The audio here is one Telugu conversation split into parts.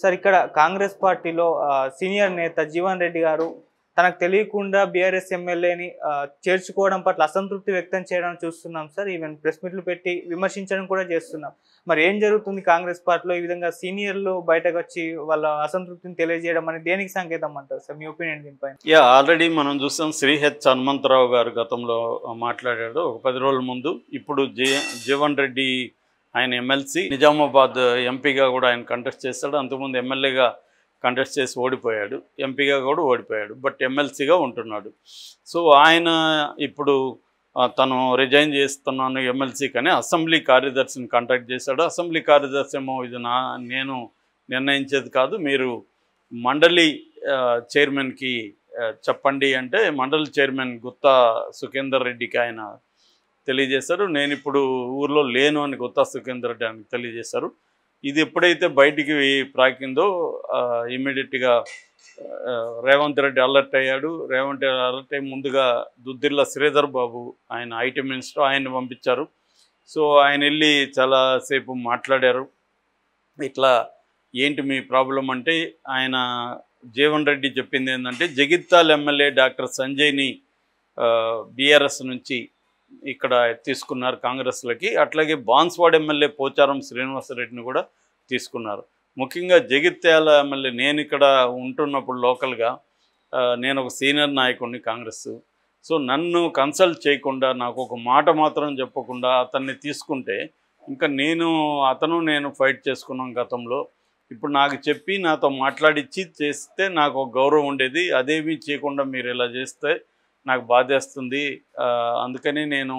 సార్ ఇక్కడ కాంగ్రెస్ పార్టీలో సీనియర్ నేత జీవన్ రెడ్డి గారు తనకు తెలియకుండా బీఆర్ఎస్ ఎమ్మెల్యేని చేర్చుకోవడం పట్ల అసంతృప్తి వ్యక్తం చేయడం చూస్తున్నాం సార్. ఈవెన్ ప్రెస్ మీట్లు పెట్టి విమర్శించడం కూడా చేస్తున్నాం. మరి ఏం జరుగుతుంది కాంగ్రెస్ పార్టీలో? ఈ విధంగా సీనియర్లు బయటకు వచ్చి వాళ్ళ అసంతృప్తిని తెలియజేయడం అనేది దేనికి సంకేతం అంటారు సార్? మీ ఒపీనియన్ దీనిపైన. ఆల్రెడీ మనం చూసాం. శ్రీహెచ్ హనుమంతరావు గారు గతంలో మాట్లాడాడు ఒక 10 రోజుల ముందు. ఇప్పుడు జీవన్ రెడ్డి ఆయన ఎమ్మెల్సీ, నిజామాబాద్ ఎంపీగా కూడా ఆయన కంటెస్ట్ చేస్తాడు. అంతకుముందు ఎమ్మెల్యేగా కంటెస్ట్ చేసి ఓడిపోయాడు, ఎంపీగా కూడా ఓడిపోయాడు, బట్ ఎమ్మెల్సీగా ఉంటున్నాడు. సో ఆయన ఇప్పుడు తను రిజైన్ చేస్తున్నాను ఎమ్మెల్సీ కానీ అసెంబ్లీ కార్యదర్శిని కాంటాక్ట్ చేశాడు. అసెంబ్లీ కార్యదర్శి ఏమో ఇది నేను నిర్ణయించేది కాదు, మీరు మండలి చైర్మన్కి చెప్పండి అంటే మండలి చైర్మన్ గుత్తా సుఖేందర్ రెడ్డికి ఆయన తెలియజేశారు. నేను ఇప్పుడు ఊర్లో లేను అని గుత్తా సుఖేందర్ రెడ్డి ఆయనకు తెలియజేశారు. ఇది ఎప్పుడైతే బయటికి ప్రాకిందో ఇమ్మీడియట్గా రేవంత్ రెడ్డి అలర్ట్ అయ్యాడు. రేవంత్ అలర్ట్ అయ్యి ముందుగా దుద్దిల్ల శ్రీధర్ బాబు ఆయన ఐటీ మినిస్టర్, ఆయన్ని పంపించారు. సో ఆయన వెళ్ళి చాలాసేపు మాట్లాడారు. ఇట్లా ఏంటి మీ ప్రాబ్లం అంటే ఆయన జీవన్ రెడ్డి చెప్పింది ఏంటంటే జగిత్యాల ఎమ్మెల్యే డాక్టర్ సంజయ్ని బీఆర్ఎస్ నుంచి ఇక్కడ తీసుకున్నారు కాంగ్రెస్లోకి. అట్లాగే బాన్స్వాడ ఎమ్మెల్యే పోచారం శ్రీనివాసరెడ్డిని కూడా తీసుకున్నారు. ముఖ్యంగా జగిత్యాల ఎమ్మెల్యే, నేను ఇక్కడ ఉంటున్నప్పుడు లోకల్గా నేను ఒక సీనియర్ నాయకుడిని కాంగ్రెస్. సో నన్ను కన్సల్ట్ చేయకుండా, నాకు ఒక మాట మాత్రం చెప్పకుండా అతన్ని తీసుకుంటే ఇంకా నేను ఫైట్ చేసుకున్నాం గతంలో. ఇప్పుడు నాకు చెప్పి నాతో మాట్లాడిచ్చి చేస్తే నాకు ఒక గౌరవం ఉండేది. అదేమీ చేయకుండా మీరు ఇలా చేస్తే నాకు బాధేస్తుంది. అందుకని నేను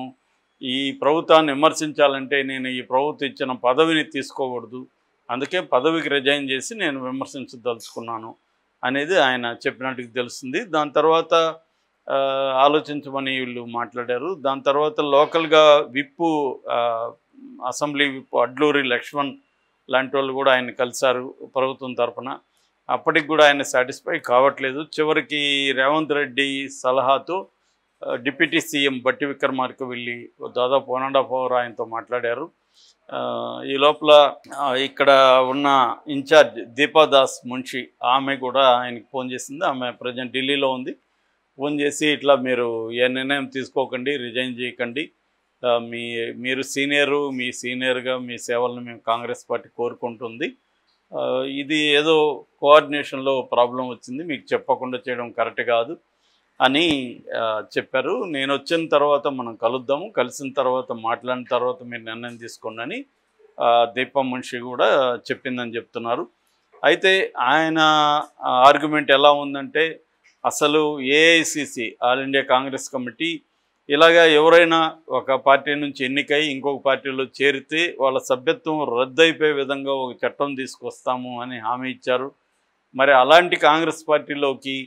ఈ ప్రభుత్వాన్ని విమర్శించాలంటే నేను ఈ ప్రభుత్వం ఇచ్చిన పదవిని తీసుకోకూడదు, అందుకే పదవికి రిజైన్ చేసి నేను విమర్శించదలుచుకున్నాను అనేది ఆయన చెప్పినట్టుగా తెలుస్తుంది. దాని తర్వాత ఆలోచించమని వీళ్ళు మాట్లాడారు. దాని తర్వాత లోకల్గా విప్పు, అసెంబ్లీ విప్పు అడ్లూరి లక్ష్మణ్ లాంటి వాళ్ళు కూడా ఆయన కలిశారు ప్రభుత్వం తరఫున. అప్పటికి కూడా ఆయన సాటిస్ఫై కావట్లేదు. చివరికి రేవంత్ రెడ్డి సలహాతో డిప్యూటీ సీఎం బట్టి విక్రమార్క వెళ్ళి దాదాపు 1.5 hours ఆయనతో మాట్లాడారు. ఈ లోపల ఇక్కడ ఉన్న ఇన్ఛార్జ్ దీపాదాస్ మున్షి ఆమె కూడా ఆయనకి ఫోన్ చేసింది. ఆమె ప్రజెంట్ ఢిల్లీలో ఉంది. ఫోన్ చేసి ఇట్లా మీరు ఏ నిర్ణయం తీసుకోకండి, రిజైన్ చేయకండి, మీరు సీనియరు, మీ సీనియర్గా మీ సేవలను మేము కాంగ్రెస్ పార్టీ కోరుకుంటుంది, ఇది ఏదో కోఆర్డినేషన్లో ప్రాబ్లం వచ్చింది, మీకు చెప్పకుండా చేయడం కరెక్ట్ కాదు అని చెప్పారు. నేను వచ్చిన తర్వాత మనం కలుద్దాము, కలిసిన తర్వాత మాట్లాడిన తర్వాత మీరు నిర్ణయం తీసుకోండి అని దీపా మున్షి కూడా చెప్పిందని చెప్తున్నారు. అయితే ఆయన ఆర్గ్యుమెంట్ ఎలా ఉందంటే అసలు AICC all India Congress committee ఇలాగా ఎవరైనా ఒక పార్టీ నుంచి ఎన్నికై ఇంకొక పార్టీలో చేరితే వాళ్ళ సభ్యత్వం రద్దయిపోయే విధంగా ఒక చట్టం తీసుకొస్తాము అని హామీ ఇచ్చారు. మరి అలాంటి కాంగ్రెస్ పార్టీలోకి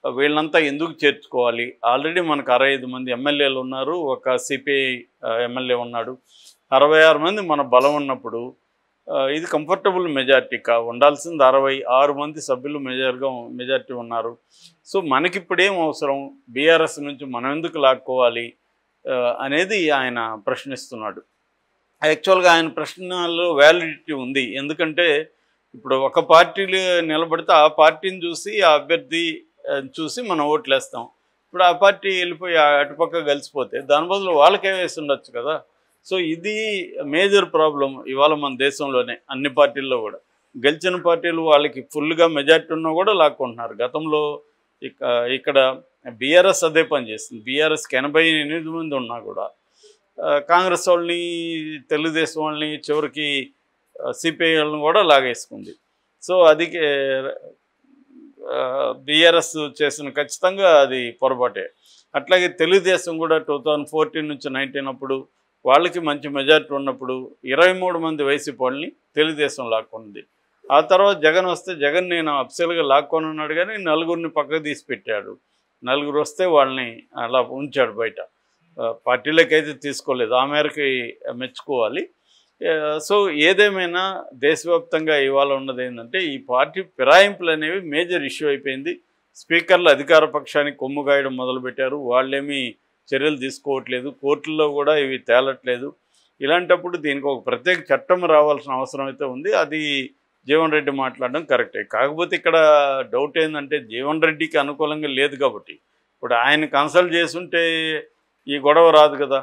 వీళ్ళంతా ఎందుకు చేర్చుకోవాలి? ఆల్రెడీ మనకు 65 మంది ఎమ్మెల్యేలు ఉన్నారు, ఒక సిపిఐ ఎమ్మెల్యే ఉన్నాడు, 66 మంది మన బలం ఉన్నప్పుడు ఇది కంఫర్టబుల్ మెజార్టీ ఉండాల్సింది. 66 మంది సభ్యులు మెజార్టీ ఉన్నారు. సో మనకిప్పుడేం అవసరం, బీఆర్ఎస్ నుంచి మనం ఎందుకు లాక్కోవాలి అనేది ఆయన ప్రశ్నిస్తున్నాడు. యాక్చువల్గా ఆయన ప్రశ్నలో వ్యాలిడిటీ ఉంది. ఎందుకంటే ఇప్పుడు ఒక పార్టీలు నిలబడితే ఆ పార్టీని చూసి ఆ అభ్యర్థి చూసి మనం ఓట్లు వేస్తాం. ఇప్పుడు ఆ పార్టీ వెళ్ళిపోయి అటుపక్క కలిసిపోతే దాని బదులు వాళ్ళకే వేసి ఉండొచ్చు కదా. సో ఇది మేజర్ ప్రాబ్లం ఇవాళ మన దేశంలోనే. అన్ని పార్టీల్లో కూడా గెలిచిన పార్టీలు వాళ్ళకి ఫుల్గా మెజార్టీ ఉన్నా కూడా లాక్కుంటున్నారు. గతంలో ఇక్కడ బీఆర్ఎస్ అదే పని చేస్తుంది. బీఆర్ఎస్కి 88 మంది ఉన్నా కూడా కాంగ్రెస్ వాళ్ళని, తెలుగుదేశం వాళ్ళని, చివరికి సిపిఐ వాళ్ళని కూడా లాగేసుకుంది. సో అది బీఆర్ఎస్ చేసిన ఖచ్చితంగా అది పొరపాటే. అట్లాగే తెలుగుదేశం కూడా 2014 నుంచి 19 అప్పుడు వాళ్ళకి మంచి మెజార్టీ ఉన్నప్పుడు 23 మంది వైసీపీ వాళ్ళని తెలుగుదేశం లాక్కుంది. ఆ తర్వాత జగన్ వస్తే జగన్ నేను అఫ్సల్గా లాక్కొని ఉన్నాడు కానీ 4గురిని పక్కకు తీసి పెట్టాడు. 4గురు వస్తే వాళ్ళని అలా ఉంచాడు బయట, పార్టీలకైతే తీసుకోలేదు. ఆ మేరకు మెచ్చుకోవాలి. సో ఏదేమైనా దేశవ్యాప్తంగా ఇవాళ ఉన్నది ఏంటంటే ఈ పార్టీ ఫిరాయింపులు అనేవి మేజర్ ఇష్యూ అయిపోయింది. స్పీకర్లు అధికార పక్షానికి కొమ్ము గాయడం మొదలుపెట్టారు. వాళ్ళేమీ చర్యలు తీసుకోవట్లేదు, కోర్టుల్లో కూడా ఇవి తేలట్లేదు. ఇలాంటప్పుడు దీనికి ఒక ప్రత్యేక చట్టం రావాల్సిన అవసరం అయితే ఉంది. అది జీవన్ రెడ్డి మాట్లాడడం కరెక్టే. కాకపోతే ఇక్కడ డౌట్ ఏంటంటే జీవన్ రెడ్డికి అనుకూలంగా లేదు కాబట్టి ఇప్పుడు ఆయన కన్సల్ట్ చేసుంటే ఈ గొడవ రాదు కదా.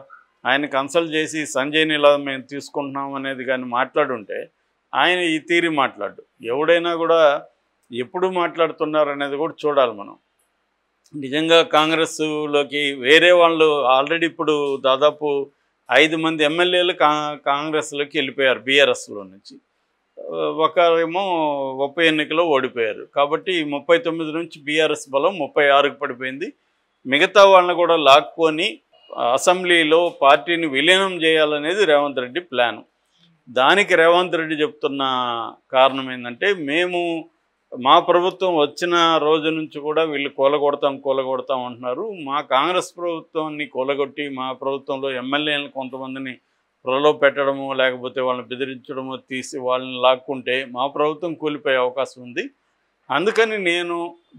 ఆయన కన్సల్ట్ చేసి సంజయ్ని ఇలా మేము తీసుకుంటున్నాం అనేది కానీ మాట్లాడుంటే ఆయన ఈ తీరి మాట్లాడు. ఎవడైనా కూడా ఎప్పుడు మాట్లాడుతున్నారు అనేది కూడా చూడాలి మనం. నిజంగా కాంగ్రెస్లోకి వేరే వాళ్ళు ఆల్రెడీ ఇప్పుడు దాదాపు 5 మంది ఎమ్మెల్యేలు కాంగ్రెస్లోకి వెళ్ళిపోయారు బీఆర్ఎస్లో నుంచి. ఒకరేమో ఉప ఎన్నికలో ఓడిపోయారు. కాబట్టి 39 నుంచి బీఆర్ఎస్ బలం 36కి పడిపోయింది. మిగతా వాళ్ళని కూడా లాక్కొని అసెంబ్లీలో పార్టీని విలీనం చేయాలనేది రేవంత్ రెడ్డి ప్లాను. దానికి రేవంత్ రెడ్డి చెప్తున్న కారణం ఏంటంటే మా ప్రభుత్వం వచ్చిన రోజు నుంచి కూడా వీళ్ళు కూలగొడతాం అంటున్నారు. మా కాంగ్రెస్ ప్రభుత్వాన్ని కూలగొట్టి మా ప్రభుత్వంలో ఎమ్మెల్యేలను కొంతమందిని ప్రలోభ పెట్టడము లేకపోతే వాళ్ళని బెదిరించడము తీసి వాళ్ళని లాక్కుంటే మా ప్రభుత్వం కూలిపోయే అవకాశం ఉంది. అందుకని నేను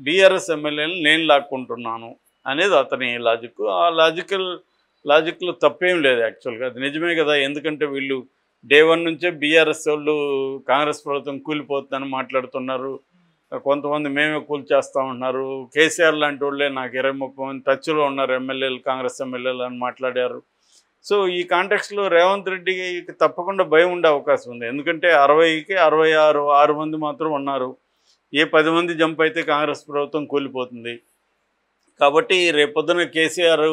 బీఆర్ఎస్ ఎమ్మెల్యేలను నేను లాక్కుంటున్నాను అనేది అతని లాజిక్. ఆ లాజిక్లో తప్పేం లేదు యాక్చువల్గా, అది నిజమే కదా. ఎందుకంటే వీళ్ళు డే 1 నుంచే బీఆర్ఎస్ వాళ్ళు కాంగ్రెస్ ప్రభుత్వం కూలిపోతుందని మాట్లాడుతున్నారు. కొంతమంది మేమే కూల్చేస్తామన్నారు. కేసీఆర్ లాంటి వాళ్ళే నాకు 20-30 మంది టచ్లో ఉన్నారు ఎమ్మెల్యేలు, కాంగ్రెస్ ఎమ్మెల్యేలు అని మాట్లాడారు. సో ఈ కాంటెక్స్లో రేవంత్ రెడ్డికి తప్పకుండా భయం ఉండే అవకాశం ఉంది. ఎందుకంటే 60కి 6 మంది మాత్రం ఉన్నారు. ఏ 10 మంది జంప్ అయితే కాంగ్రెస్ ప్రభుత్వం కూలిపోతుంది. కాబట్టి రేపొద్దున కేసీఆర్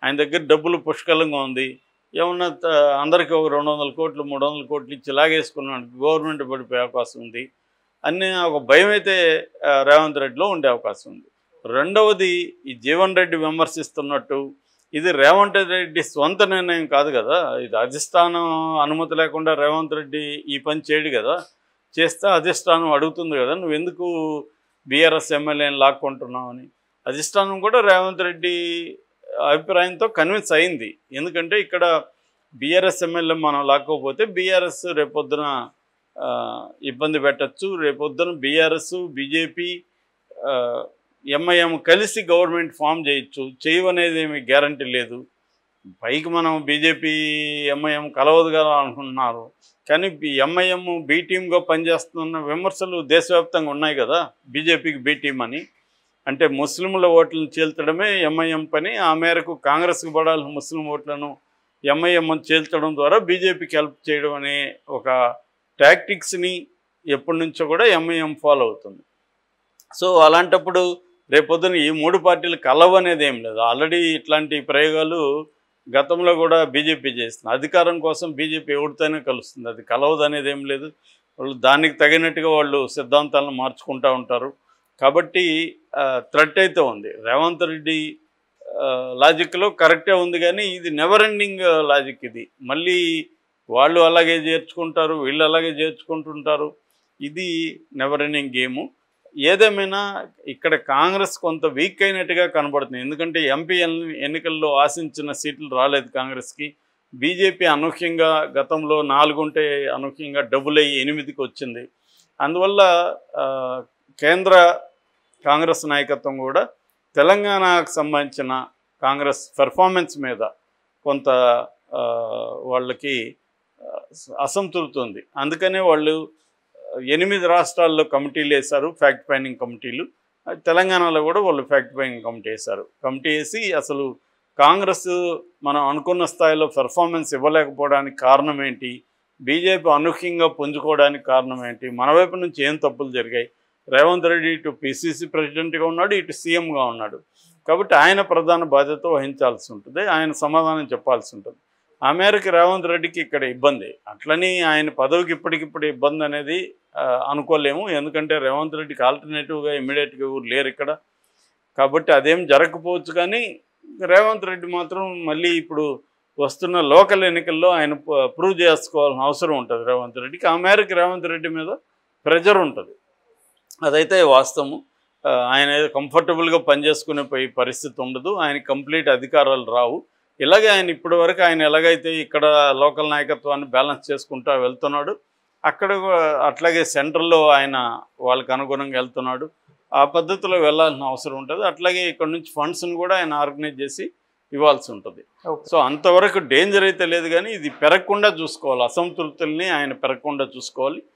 ఆయన దగ్గర డబ్బులు పుష్కలంగా ఉంది. ఏమన్నా అందరికీ ఒక 200 కోట్లు 300 కోట్లు ఇచ్చి లాగేసుకున్నాడు, గవర్నమెంట్ పడిపోయే అవకాశం ఉంది అనే ఒక భయం అయితే రేవంత్ రెడ్డిలో ఉండే అవకాశం ఉంది. రెండవది, ఈ జీవన్ రెడ్డి విమర్శిస్తున్నట్టు ఇది రేవంత్ రెడ్డి స్వంత నిర్ణయం కాదు కదా. ఇది అధిష్టానం అనుమతి లేకుండా రేవంత్ రెడ్డి ఈ పని చేయడు కదా. చేస్తే అధిష్టానం అడుగుతుంది కదా, నువ్వు ఎందుకు బీఆర్ఎస్ ఎమ్మెల్యేని లాక్కుంటున్నావు అని. అధిష్టానం కూడా రేవంత్ రెడ్డి అభిప్రాయంతో కన్విన్స్ అయింది. ఎందుకంటే ఇక్కడ బీఆర్ఎస్ ఎమ్మెల్యే మనం లాక్కోకపోతే బీఆర్ఎస్ రేపొద్దున ఇబ్బంది పెట్టచ్చు. రేపొద్దున బీఆర్ఎస్ బీజేపీ ఎంఐఎం కలిసి గవర్నమెంట్ ఫామ్ చేయవనేది ఏమి గ్యారంటీ లేదు. పైకి మనం బీజేపీ ఎంఐఎం కలవదు కదా అనుకుంటున్నారు, కానీ ఎంఐఎం బీ టీమ్గా పనిచేస్తున్న విమర్శలు దేశవ్యాప్తంగా ఉన్నాయి కదా. బీజేపీకి బీ టీం అని అంటే ముస్లింల ఓట్లను చీల్చడమే ఎంఐఎం పని. ఆ మేరకు కాంగ్రెస్కి పడాల్సిన ముస్లిం ఓట్లను ఎంఐఎం చీల్చడం ద్వారా బీజేపీకి హెల్ప్ చేయడం అనే ఒక టాక్టిక్స్ని ఎప్పటి నుంచో కూడా ఎంఐఎం ఫాలో అవుతుంది. సో అలాంటప్పుడు రేపొద్దున ఈ 3 పార్టీలు కలవనేది ఏం లేదు. ఆల్రెడీ ఇట్లాంటి ప్రయోగాలు గతంలో కూడా బీజేపీ చేస్తుంది. అధికారం కోసం బీజేపీ ఎవరితోనే కలుస్తుంది, అది కలవదు అనేది ఏం లేదు. వాళ్ళు దానికి తగినట్టుగా వాళ్ళు సిద్ధాంతాలను మార్చుకుంటూ ఉంటారు. కాబట్టి థ్రెట్ అయితే ఉంది. రేవంత్ రెడ్డి లాజిక్లో కరెక్టే ఉంది, కానీ ఇది నెవర్ ఎండింగ్ లాజిక్. ఇది మళ్ళీ వాళ్ళు అలాగే చేర్చుకుంటారు, వీళ్ళు అలాగే చేర్చుకుంటుంటారు. ఇది నెవర్ ఎండింగ్ గేము. ఏదేమైనా ఇక్కడ కాంగ్రెస్ కొంత వీక్ అయినట్టుగా కనబడుతుంది. ఎందుకంటే ఎంపీ ఎన్నికల్లో ఆశించిన సీట్లు రాలేదు కాంగ్రెస్కి. బీజేపీ అనూహ్యంగా గతంలో 4 ఉంటే అనూహ్యంగా డబుల్ అయ్యి 8కి వచ్చింది. అందువల్ల కేంద్ర కాంగ్రెస్ నాయకత్వం కూడా తెలంగాణకు సంబంధించిన కాంగ్రెస్ పెర్ఫార్మెన్స్ మీద కొంత వాళ్ళకి అసంతృప్తి ఉంది. అందుకనే వాళ్ళు 8 రాష్ట్రాల్లో కమిటీలు వేశారు, ఫ్యాక్ట్ ఫైండింగ్ కమిటీలు. తెలంగాణలో కూడా వాళ్ళు ఫ్యాక్ట్ ఫైండింగ్ కమిటీ వేశారు. కమిటీ వేసి అసలు కాంగ్రెస్ మనం అనుకున్న స్థాయిలో పెర్ఫార్మెన్స్ ఇవ్వలేకపోవడానికి కారణం ఏంటి, బీజేపీ అనూహ్యంగా పుంజుకోవడానికి కారణం ఏంటి, మన వైపు నుంచి ఏం తప్పులు జరిగాయి. రేవంత్ రెడ్డి ఇటు పిసిసి ప్రెసిడెంట్గా ఉన్నాడు, ఇటు సీఎంగా ఉన్నాడు. కాబట్టి ఆయన ప్రధాన బాధ్యత వహించాల్సి ఉంటుంది, ఆయన సమాధానం చెప్పాల్సి ఉంటుంది. ఆ మేరకు రేవంత్ రెడ్డికి ఇక్కడ ఇబ్బంది. అట్లని ఆయన పదవికి ఇప్పటికిప్పుడు ఇబ్బంది అనేది అనుకోలేము. ఎందుకంటే రేవంత్ రెడ్డికి ఆల్టర్నేటివ్గా ఇమ్మీడియట్గా ఎవరు లేరు ఇక్కడ. కాబట్టి అదేం జరగకపోవచ్చు, కానీ రేవంత్ రెడ్డి మాత్రం మళ్ళీ ఇప్పుడు వస్తున్న లోకల్ ఎన్నికల్లో ఆయన ప్రూవ్ చేసుకోవాల్సిన అవసరం ఉంటుంది రేవంత్ రెడ్డికి. ఆ మేరకు రేవంత్ రెడ్డి మీద ప్రెజర్ ఉంటుంది, అదైతే వాస్తవం. ఆయన కంఫర్టబుల్గా పనిచేసుకునే పరిస్థితి ఉండదు, ఆయన కంప్లీట్ అధికారాలు రావు. ఇలాగే ఆయన ఇప్పటి వరకు ఆయన ఎలాగైతే ఇక్కడ లోకల్ నాయకత్వాన్ని బ్యాలెన్స్ చేసుకుంటూ వెళ్తున్నాడు, అక్కడ అట్లాగే సెంట్రల్లో ఆయన వాళ్ళకి అనుగుణంగా వెళ్తున్నాడు. ఆ పద్ధతిలో వెళ్ళాల్సిన అవసరం ఉంటుంది. అట్లాగే ఇక్కడ నుంచి ఫండ్స్ని కూడా ఆయన ఆర్గనైజ్ చేసి ఇవ్వాల్సి ఉంటుంది. సో అంతవరకు డేంజర్ అయితే లేదు, కానీ ఇది పెరగకుండా చూసుకోవాలి, అసంతృప్తుల్ని ఆయన పెరగకుండా చూసుకోవాలి.